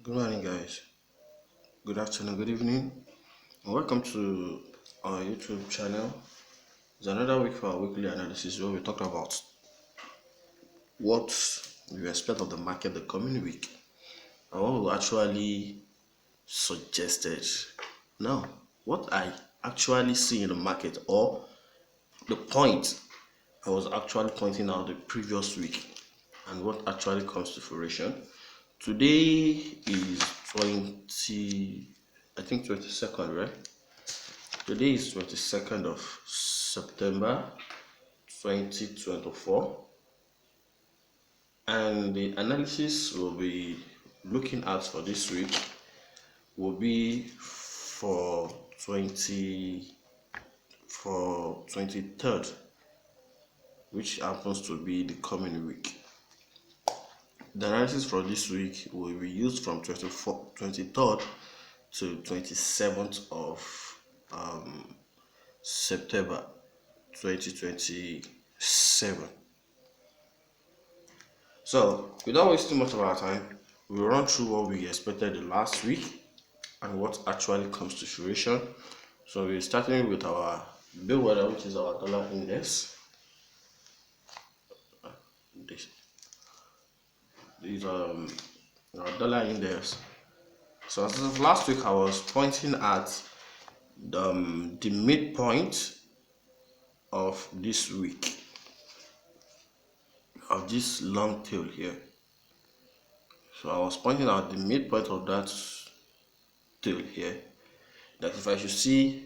Good morning, guys. Good afternoon, good evening, and welcome to our YouTube channel. It's another week for our weekly analysis where we talk about what we expect of the market the coming week and what we actually suggested. Now, what I actually see in the market, or the point I was actually pointing out the previous week, and what actually comes to fruition. Today is 22nd, right? Today is 22nd of September 2024, and the analysis we'll be looking at for this week will be for 23rd, which happens to be the coming week. The analysis for this week will be used from 23rd to 27th of September 2027. So, without wasting much of our time, we'll run through what we expected the last week and what actually comes to fruition. So, we're starting with our bellwether, which is our dollar index. These are our dollar index. So, as of last week, I was pointing at the midpoint of this week, of this long tail here. So I was pointing out the midpoint of that tail here, that if I should see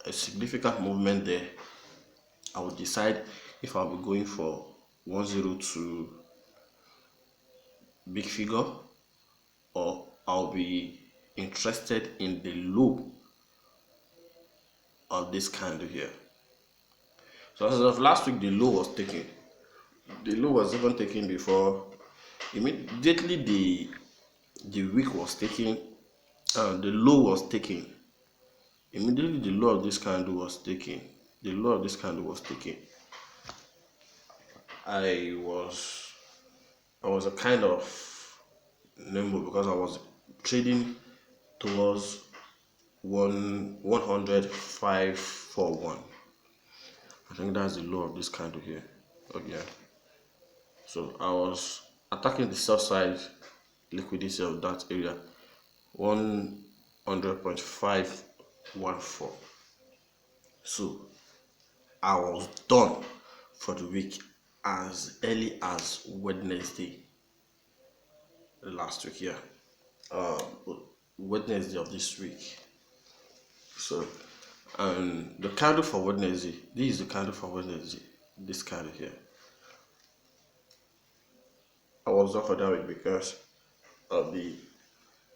a significant movement there, I would decide if I'll be going for 102 big figure, or I'll be interested in the low of this candle here. So as of last week, the low was taken. The low was even taken before immediately the week was taken. The low was taken. Immediately the low of this candle was taken. The low of this candle was taken. I was a kind of limbo because I was trading towards 10541. I think that's the low of this candle here. Okay. So I was attacking the sell side liquidity of that area, 100.514. So I was done for the week as early as Wednesday last week, Wednesday of this week. So, and the candle for Wednesday, this is the candle for Wednesday, this candle here. I was done for that week because of the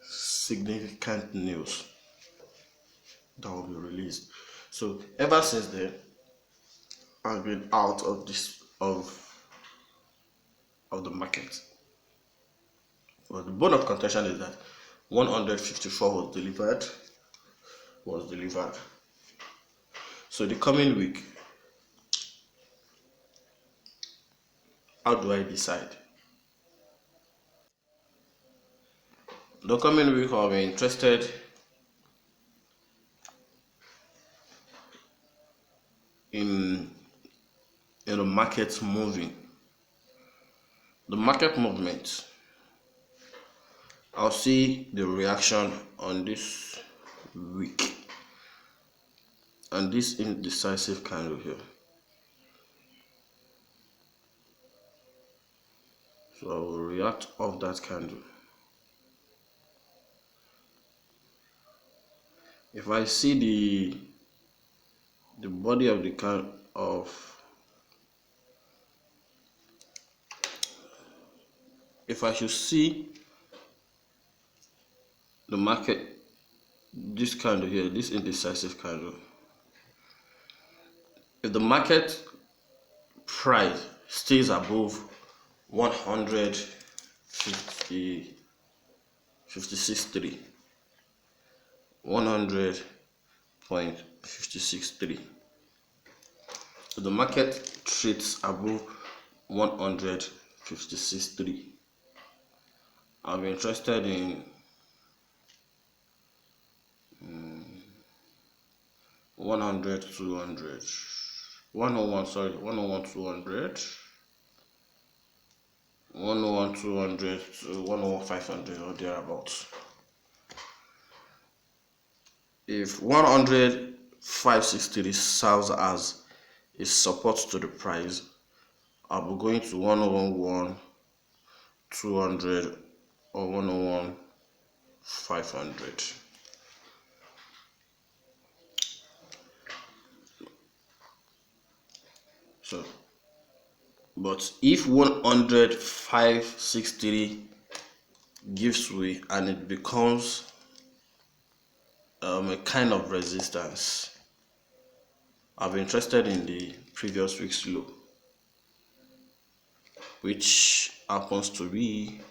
significant news that will be released. So ever since then, I've been out of the market. Well, the bone of contention is that 154 was delivered. So the coming week, how do I decide? The coming week, I'll be interested in the market moving. The market movement, I'll see the reaction on this week and this indecisive candle here. So I will react off that candle. If I see the body of the candle if I should see the market, this candle here, this indecisive candle, if the market price stays above 100.56.3, 100.56.3, so the market trades above 156.3, I'll be interested in 100, 200, 101, sorry, 101, 200, 101, 200 to 101, 500 or thereabouts. If 100, 563 serves as a support to the price, I'll be going to 101, 200 or 101, 500. So, but if 100, 563 gives way and it becomes a kind of resistance, I've been interested in the previous week's low, which happens to be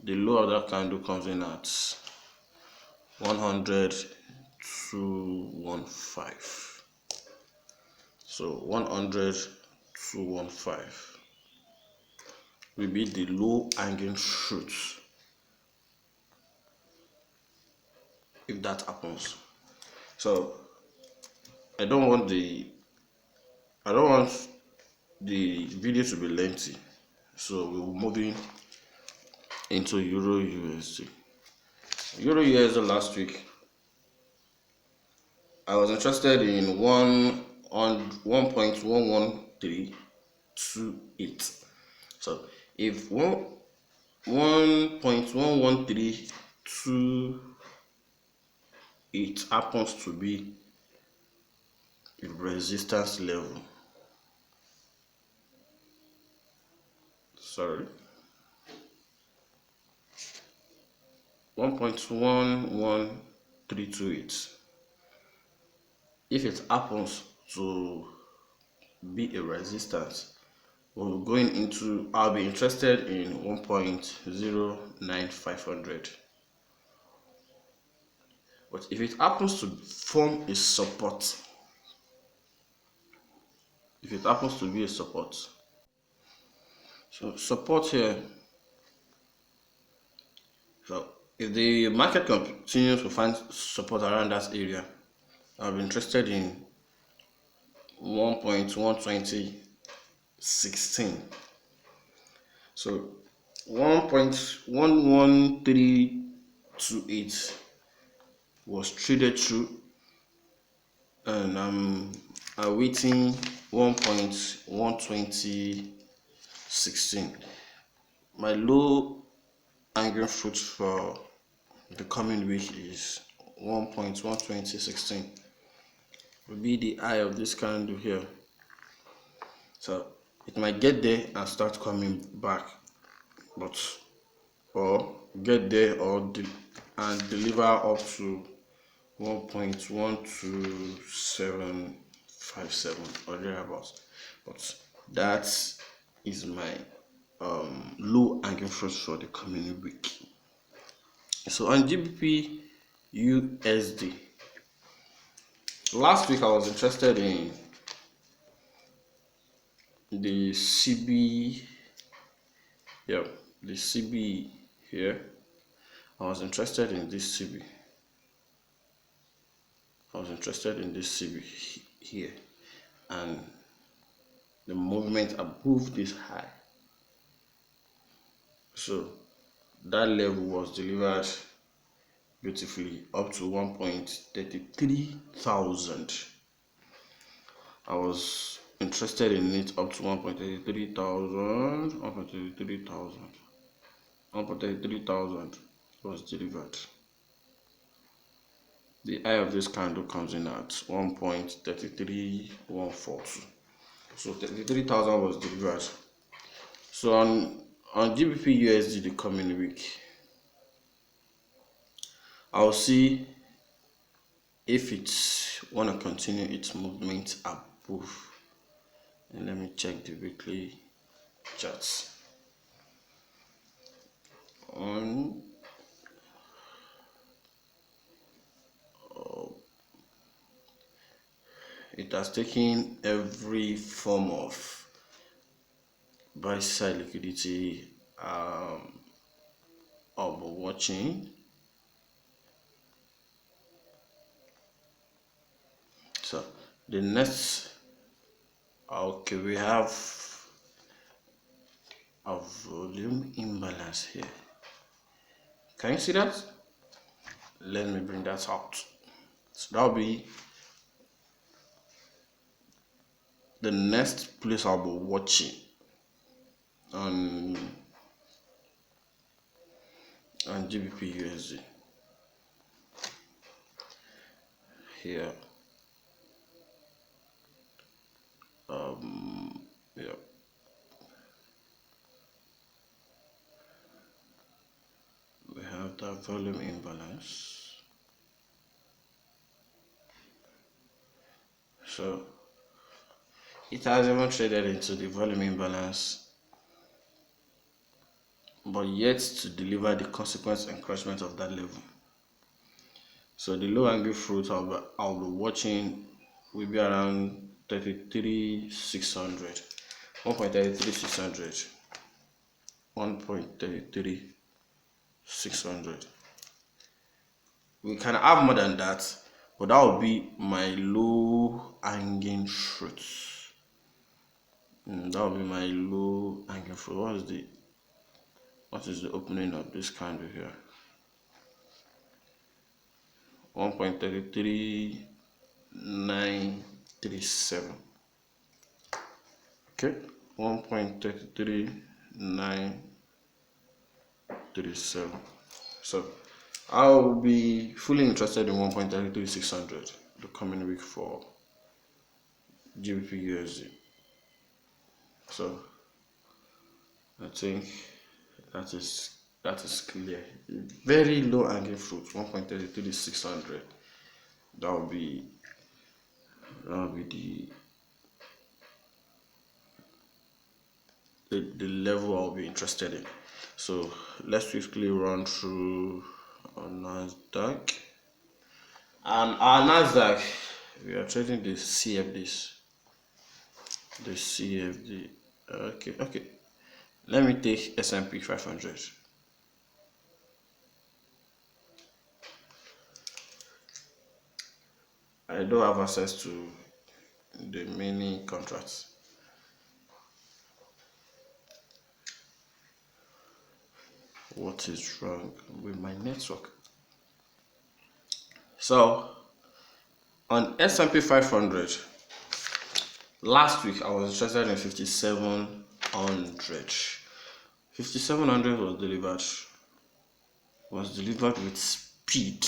the low of that candle comes in at 100 215. So 100 215 will be the low hanging fruit if that happens. So I don't want the video to be lengthy, so we'll moving into Euro USD. Euro USD last week, I was interested in 1.11328. So if 1.11328 happens to be the resistance level, sorry, 1.11328, if it happens to be a resistance, we're going into, I'll be interested in 1.09500. But if it happens to form a support, if it happens to be a support, so support here, so if the market continues to find support around that area, I'll be interested in 1.12016. So 1.11328 was traded through, and I'm awaiting 1.12016. My low hanging fruit for the coming week is 1.12016. Will be the high of this candle here. So it might get there and start coming back, but or get there or and deliver up to 1.12757 or thereabouts. But that is my low hanging fruit for the coming week. So on GBP USD, last week I was interested in the CB, yeah, the CB here. I was interested in this CB. I was interested in this CB here, and the movement above this high. So that level was delivered beautifully up to 1.33,000. I was interested in it up to 1.33,000, 1.33,000, 1.33,000 was delivered. The high of this candle comes in at 1.33142. So 33,000 was delivered. So on GBP USD the coming week, I'll see if it's want to continue its movement above. And let me check the weekly charts. It has taken every form of buy side liquidity, I'll be watching. So the next, okay, we have a volume imbalance here. Can you see that? Let me bring that out. So that'll be the next place I'll be watching on GBP USD. Here, yeah, we have that volume imbalance. So it has even traded into the volume imbalance, but yet to deliver the consequence encouragement of that level. So the low hanging fruit I'll be watching will be around 33,600, 1.33,600, 1.33,600. We can have more than that, but that will be my low hanging fruit. That will be my low hanging fruit. What is the opening of this candle here? 1.33937. Okay, 1.33937. So I'll be fully interested in 1.33600 the coming week for GBP USD. So I think that is clear. Very low hanging fruit, 1.33600. That will be the level I'll be interested in. So let's quickly run through our Nasdaq. And our Nasdaq, we are trading the CFDs. The CFD. Okay. Let me take S&P 500. I don't have access to the mini contracts. What is wrong with my network? So on S&P 500, last week I was interested in 5,700. 5,700 was delivered with speed.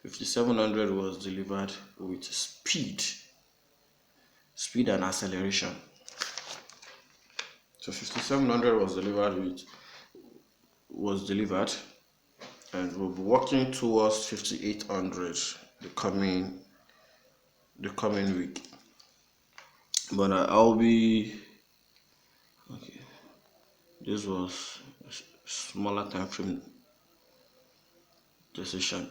5,700 was delivered with speed and acceleration. So 5,700 was delivered, and we'll be working towards 5,800 the coming week. But I'll be okay. This was a smaller time frame decision.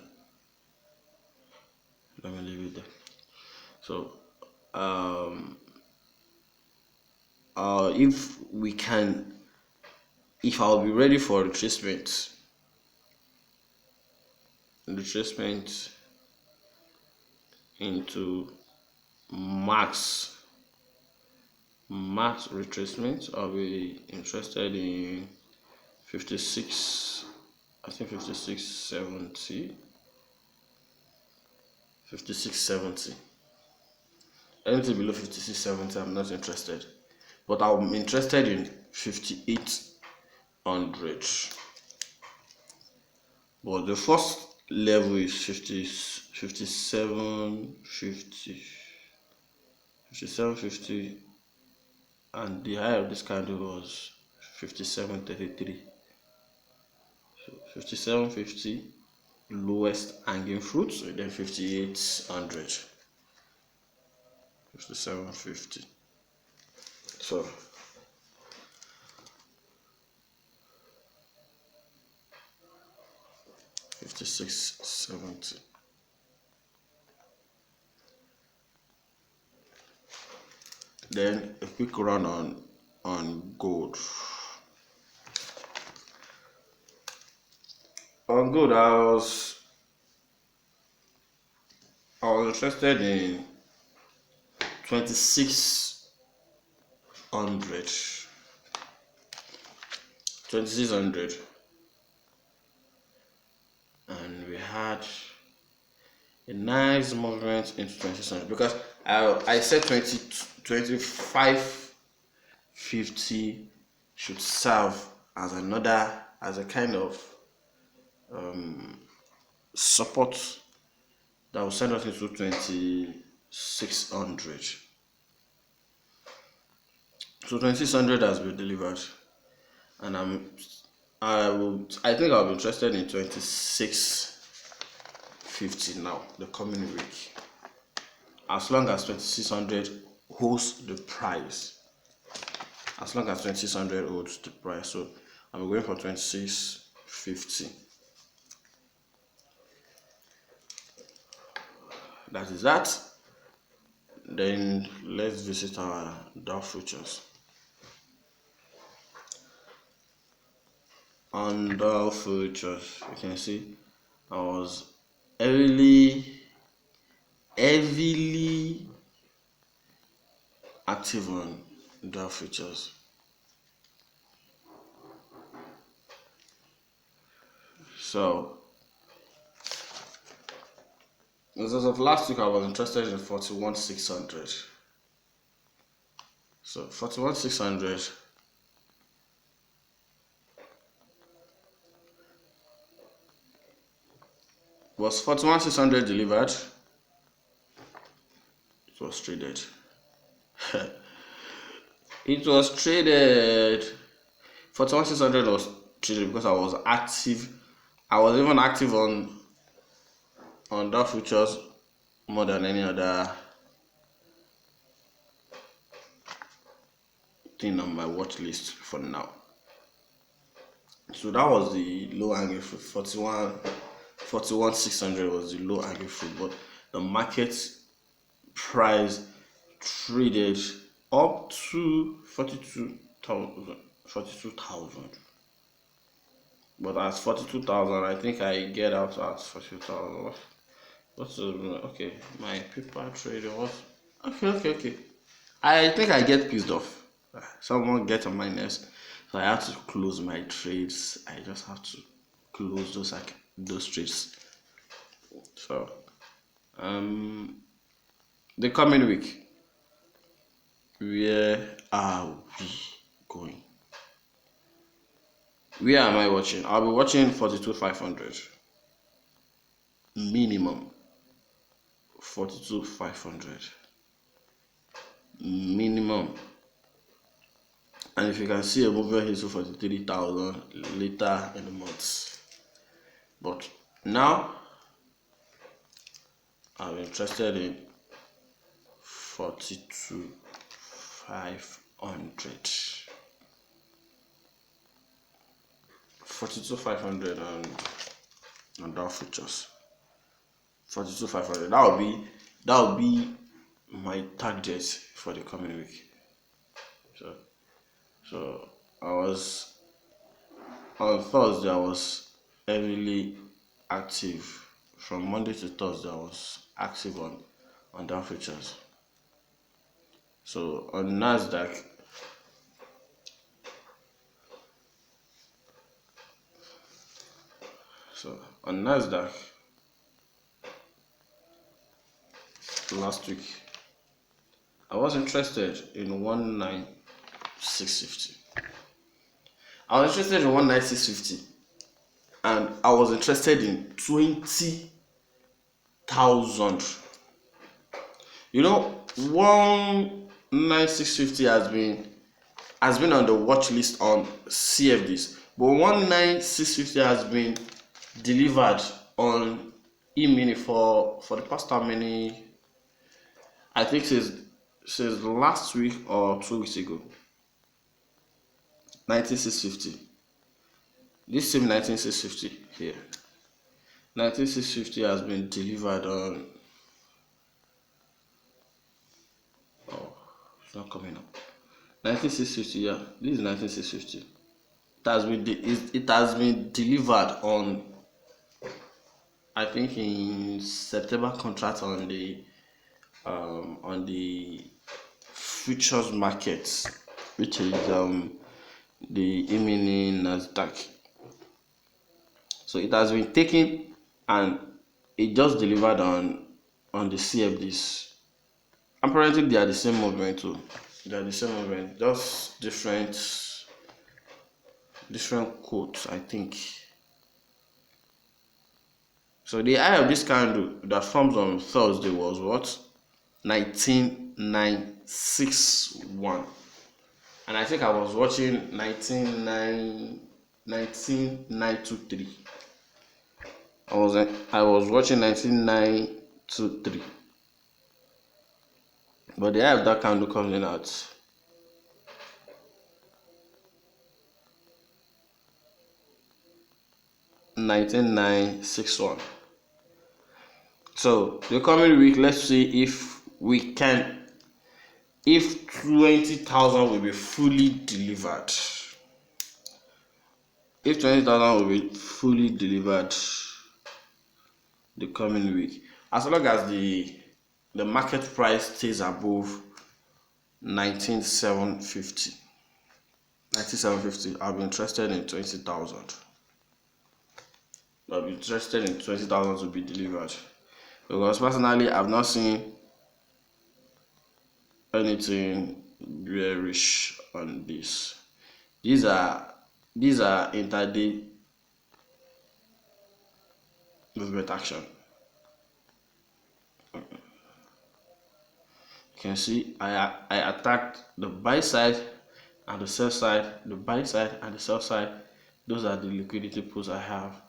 Let me leave it there. So if I'll be ready for retracement into max retracement, I'll be interested in 56, I think 5670. Anything below 5670 I'm not interested, but I'm interested in 5800. But the first level is 5750, and the high of this candle was 5733. So 5750 lowest hanging fruit, so then 5800. 5750. So $56.70. Then a quick run on gold. On good, I was interested in 2600, 2600, and we had a nice movement into 2600 because I said 2550 should serve as a kind of support that will send us into 2600. So 2600 has been delivered, and I think I'll be interested in 2650 now, the coming week, as long as 2600 holds the price. As long as 2600 holds the price, so I'm going for 2650. That is that. Then let's visit our Dow futures. On Dow futures, you can see I was heavily active on Dow futures. So as of last week, I was interested in 41600. So 41600 was 41600 delivered. It was traded. It was traded. 41600 was traded because I was active. I was even active on Dow futures more than any other thing on my watch list for now. So that was the low hanging fruit. 41600 was the low hanging fruit, but the market price traded up to 42,000. But at 42,000, I think I get out at 42,000. Okay? My paper trader was okay. I think I get pissed off. Someone get on my nerves, so I have to close my trades. I just have to close those trades. So, the coming week, where are we going? Where am I watching? I'll be watching 42,500 minimum. 42,500 minimum. And if you can see a movement into 43,000 later in the month. But now I'm interested in 42,500. 42,500 on Dow futures. 42,500. That will be my target for the coming week. So I was on Thursday. I was heavily active. From Monday to Thursday, I was active on Dow futures. So on Nasdaq, last week, I was interested in 19650. I was interested in 19650, and I was interested in 20,000. You know, 19650 has been on the watch list on CFDs, but 19650 has been delivered on e-mini for the past how many? I think since last week or 2 weeks ago. 19650. This same 19650 here. 19650 has been delivered on. Oh, it's not coming up. 19650. Yeah, this is 19650. It has been delivered on I think in September contract on the futures markets, which is the E-mini Nasdaq. So it has been taken and it just delivered on the CFDs. Apparently they are the same movement too. They are the same movement, just different quotes, I think. So the high of this candle that forms on Thursday was what? 19961. And I think I was watching 19923. I was watching 19923. But the high of that candle comes in at 19961. So the coming week, let's see if 20,000 will be fully delivered. If 20,000 will be fully delivered the coming week, as long as the market price stays above 19,750, I'll be interested in 20,000. I'll be interested in 20,000 to be delivered, because personally I've not seen anything bearish on this. These are intraday movement action. You can see I attacked the buy side and the sell side, the buy side and the sell side. Those are the liquidity pools I have.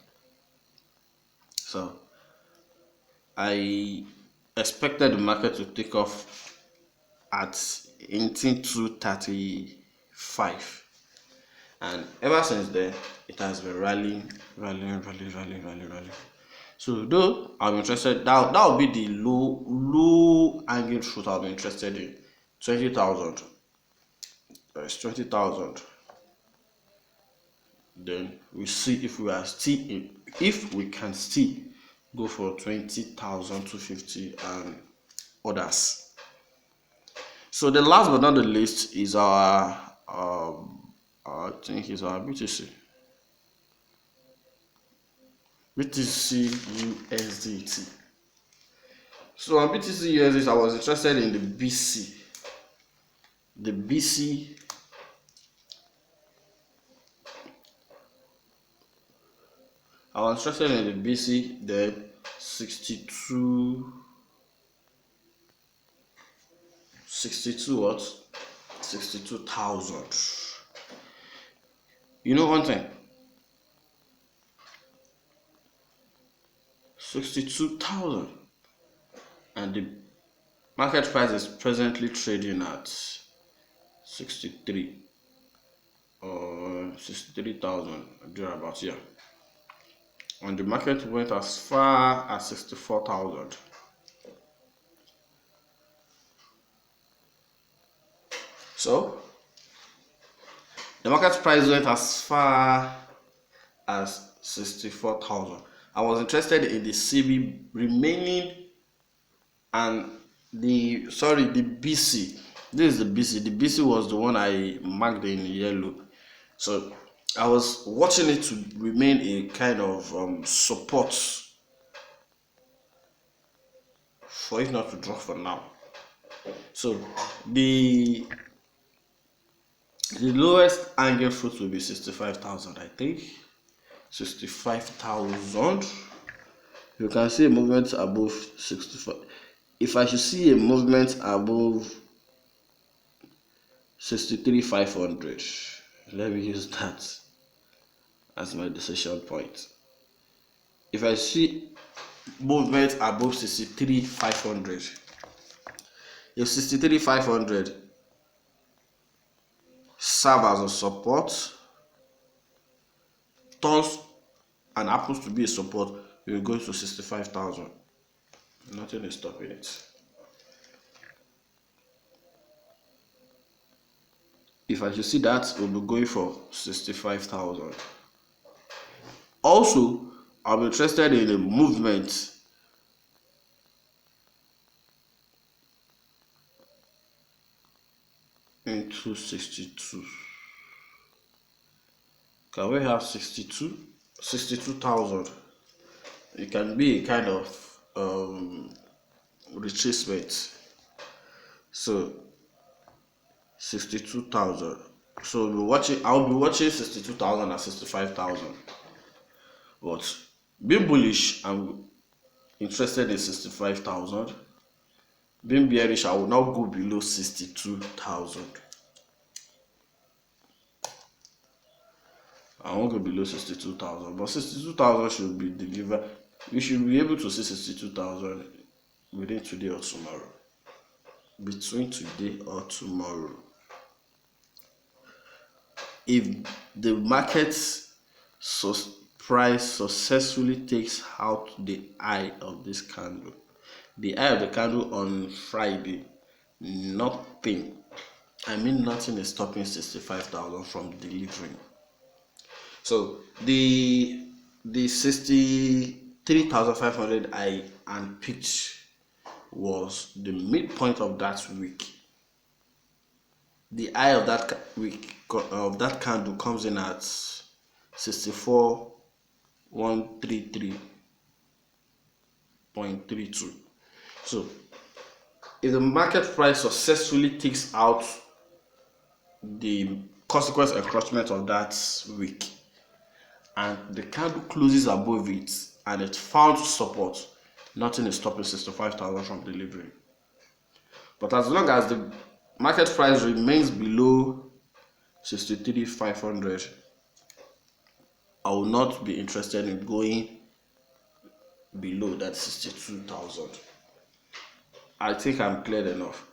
So I expected the market to take off at 18,235, and ever since then it has been rallying. So though I'm interested, that will be the low hanging fruit I'll be interested in. 20,000. There's 20,000. Then we see if we can still go for 20,250 and others. So the last but not the least is our I think is our BTC USDT. So on BTC USDT, I was interested in the BC. I was interested in the BC, then 62 what? 62,000. You know one thing? 62,000, and the market price is presently trading at 63 or 63,000 thereabouts, yeah. And the market went as far as 64,000. So the market price went as far as 64,000. I was interested in the CB remaining and the BC. This is the BC. The BC was the one I marked in yellow. So I was watching it to remain a kind of support for it not to drop for now. So the lowest angle fruit will be 65,000, I think. 65,000. You can see a movement above 65. If I should see a movement above 63,500, let me use that as my decision point. If I see movement above 63,500, if 63,500 serve as a support, turns and happens to be a support, we will go to 65,000. Nothing is stopping it. If I should see that, we'll be going for 65,000. Also, I'll be interested in a movement into 62. Can we have 62? 62,000. It can be a kind of retracement. So 62,000. So I'll be watching 62,000 and 65,000. But being bullish, I'm interested in 65,000. Being bearish, I will now go below 62,000. I won't go below 62,000, but 62,000 should be delivered. We should be able to see 62,000 within today or tomorrow. Between today or tomorrow. If the market price successfully takes out the eye of this candle, the eye of the candle on Friday, nothing is stopping 65,000 from delivering. So the 63,500 I picked was the midpoint of that week. The eye of that week of that candle comes in at 64,133.32. So if the market price successfully takes out the consequence encroachment of that week and the candle closes above it and it found support, nothing is stopping 65,000 from delivering. But as long as the market price remains below 63,500, I will not be interested in going below that 62,000. I think I'm clear enough.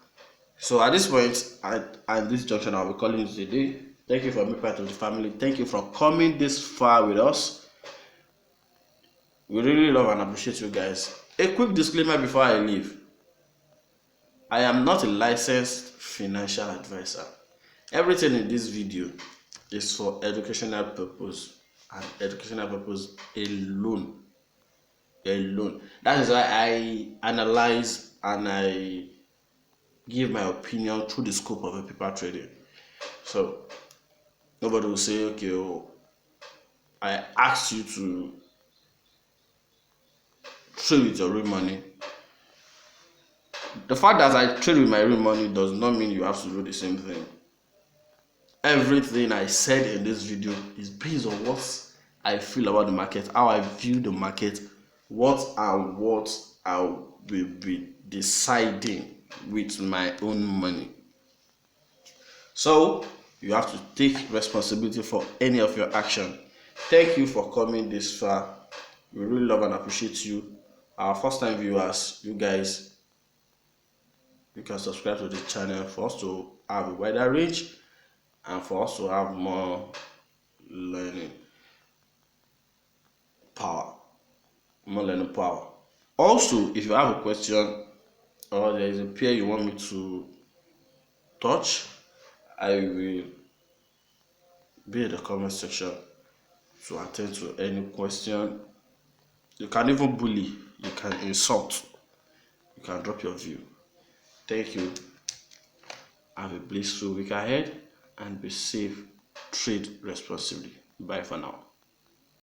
So at this point, at this junction, I'll be calling it a day. Thank you for being part of the family. Thank you for coming this far with us. We really love and appreciate you guys. A quick disclaimer before I leave. I am not a licensed financial advisor. Everything in this video is for educational purpose and educational purpose alone. That is why I analyze and I give my opinion through the scope of a paper trading. So nobody will say, okay, I asked you to trade with your real money. The fact that I trade with my real money does not mean you have to do the same thing. Everything I said in this video is based on what I feel about the market, how I view the market, what I will be deciding with my own money. So you have to take responsibility for any of your action. Thank you for coming this far. We really love and appreciate you. Our first time viewers, you guys, you can subscribe to the channel for us to have a wider range and for us to have more learning power. Also, if you have a question or there is a pair you want me to touch, I will be in the comment section to attend to any question. You can even bully, you can insult, you can drop your view. Thank you. Have a blissful week ahead and be safe. Trade responsibly. Bye for now.